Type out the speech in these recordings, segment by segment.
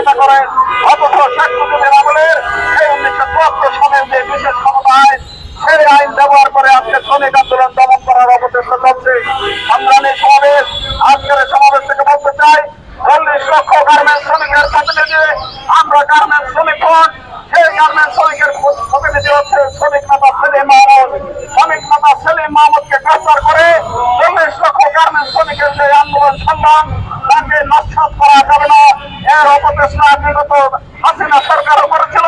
বিরোধিতা করেন। অথচ শেখ মুজিবের আমলের সেই 1974 সালের যে বিশেষ ক্ষমতা আইন, সেই আইন ব্যবহার করে আজকে শ্রমিক আন্দোলন দমন করার অপচেষ্টা চলছে। সংগ্রামী সমাবেশ, আজকের সমাবেশ থেকে বলতে চাই, 40 লক্ষ গার্মেন্টস শ্রমিকের প্রতিনিধি আমরা গার্মেন্টস শ্রমিক ফ্রন্ট। সেই গার্মেন্টস শ্রমিকের প্রতিনিধি হচ্ছে শ্রমিক নেতা সেলিম মাহমুদ। শ্রমিক নেতা সেলিম মাহমুদকে গ্রেফতার করে 40 লক্ষ গার্মেন্টস শ্রমিকের যে আন্দোলন সংগ্রাম, তাকে নস্যাৎ করা যাবে না। এর অপচেষ্টা বিগত হাসিনা সরকারও করেছিল,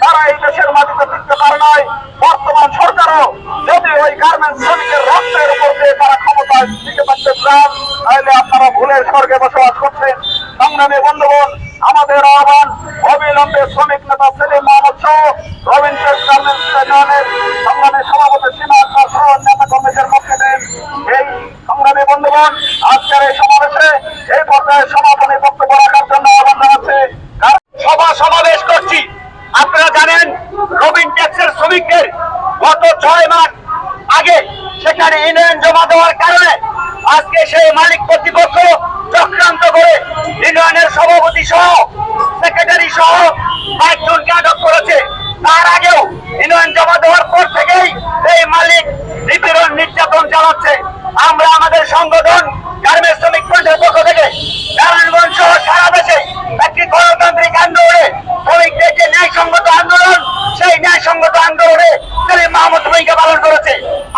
তারা এই দেশের মাটিতে টিকতে পারে নাই। বর্তমান সরকারও যদি ওই গার্মেন্টস শ্রমিকের রক্তের উপর দিয়ে তারা ক্ষমতায় টিকে থাকতে চান, তাহলে আপনারা ভুলের স্বর্গে বসবাস করছেন। সংগ্রামী বন্ধুগণ, আমাদের আহ্বান, অবিলম্বে শ্রমিক নেতা সেলিম মাহমুদ সহ রবিন টেক্স গার্মেন্টস ইউনিয়নের সংগ্রামী সভাপতি সীমা আক্তার সহ নেতা কর্মীদের পক্ষে দেন। এই সংগ্রামী বন্ধুগণ, আজকের এই সমাবেশে এই পর্যায়ে সমাপনী বক্তব্য রাখার জন্য আহ্বান জানাচ্ছে। সভা সমাবেশ করছি। আপনারা জানেন, রবিন ট্যাক্সের শ্রমিকদের গত 6 মাস আগে সেখানে ইউনিয়ন জমা দেওয়ার কারণে আজকে সেই মালিক কর্তৃপক্ষ চক্রান্ত করে ইউনিয়নের সভাপতি সহ সেক্রেটারি সহ 5 জনকে আটক করেছে। তার আগেও ইউনিয়ন জমা দেওয়ার পর থেকেই এই মালিক নিপীড়ন নির্যাতন চালাচ্ছে। আমরা আমাদের সংগঠন গার্মেন্টস শ্রমিক ফ্রন্টের পক্ষ থেকে নারায়ণগঞ্জ সহ সারা দেশে একটি গণতান্ত্রিক আন্দোলনে শ্রমিকদের যে ন্যায়সঙ্গত আন্দোলন, সেই ন্যায়সঙ্গত আন্দোলনে সেলিম মাহমুদ ভূমিকা পালন করেছে।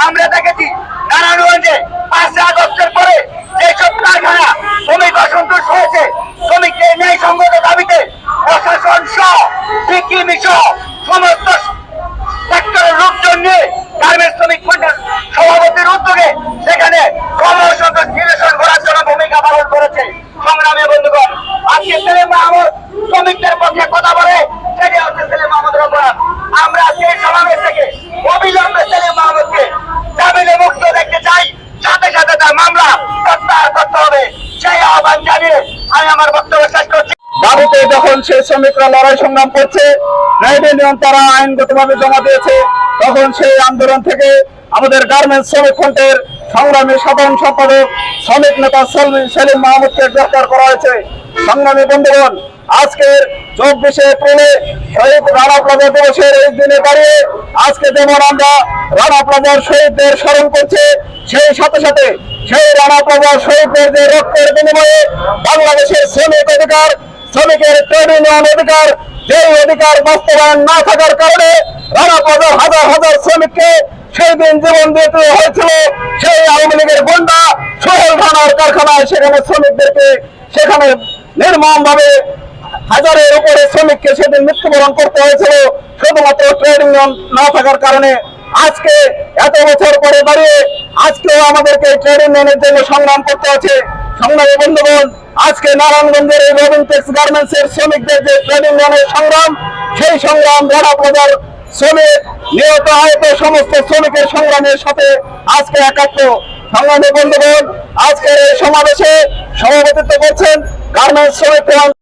আমরা দেখেছি নারায়ণগঞ্জে 5 আগস্টের পরে যেসব কারখানা শ্রমিক অসন্তুষ্ট হয়েছে, শ্রমিকদের ন্যায়সঙ্গত দাবিতে প্রশাসন সহ বিকিমি সহ সমস্ত সেক্টরের লোকজন নিয়ে গার্মেন্টস শ্রমিক ফ্রন্টের সভাপতির উদ্যোগে সেখানে কর্মসংস্থান নিরসন করার জন্য ভূমিকা পালন করেছে। সংগ্রামী বন্ধুগণ, আজকে সেলিম মাহমুদ শ্রমিকদের পক্ষে কথা বলে, সেটি হচ্ছে সেলিম মাহমুদের অপরাধ। আমরা সেই সমাবেশ থেকে অবিলম্বে সেলিম মাহমুদকে জামিনে মুক্ত দেখতে চাই, সাথে সাথে তার মামলা প্রত্যাহার করতে হবে, সেই আহ্বান জানিয়ে আমি আমার বক্তব্য শেষ করছি। দাবিতে যখন সেই শ্রমিকরা লড়াই সংগ্রাম করছে, ট্রেড ইউনিয়ন তারা আইনগতভাবে জমা দিয়েছে, তখন সেই আন্দোলন থেকে আমাদের গার্মেন্টস শ্রমিক ফ্রন্টের সংগ্রামী সাধারণ সম্পাদক শ্রমিক নেতা সেলিম মাহমুদকে গ্রেফতার করা হয়েছে। সংগ্রামী বন্ধুগণ, আজকের 24 এপ্রিলে শহীদ রানা প্লাজা দিবসের এই দিনে দাঁড়িয়ে আজকে যেমন আমরা রানা প্লাজার শহীদদের স্মরণ করছি, সেই সাথে সাথে সেই রানা প্লাজার শহীদদের যে রক্তের বিনিময়ে বাংলাদেশের শ্রমিক অধিকার, শ্রমিকের ট্রেড ইউনিয়ন অধিকার, যে অধিকার বাস্তবায়ন না থাকার কারণে রানা প্লাজার হাজার হাজার শ্রমিককে সেই দিন জীবন দিতে হয়েছিল। সেই আওয়ামী লীগের গুন্ডা সোহেল রানার কারখানায় সেখানে শ্রমিকদেরকে সেখানে নির্মম ভাবে হাজারের উপরে শ্রমিককে সেদিন মৃত্যুবরণ করতে হয়েছিল শুধুমাত্র ট্রেড ইউনিয়ন না থাকার কারণে। আজকে এত বছর পরে দাঁড়িয়ে আজকেও আমাদেরকে ট্রেড ইউনিয়নের জন্য সংগ্রাম করতে আছে। সংগ্রামী বন্ধুগণ, আজকে নারায়ণগঞ্জের এই রবিন টেক্স গার্মেন্টস এর শ্রমিকদের যে ট্রেড ইউনিয়নের সংগ্রাম, সেই সংগ্রাম রানা প্লাজার শ্রমিক নিহত আহত সমস্ত শ্রমিকের সংগ্রামের সাথে আজকে একাত্ম। সংগ্রামী বন্ধুগণ, আজকের এই সমাবেশে সভাপতিত্ব করছেন গার্মেন্টস শ্রমিক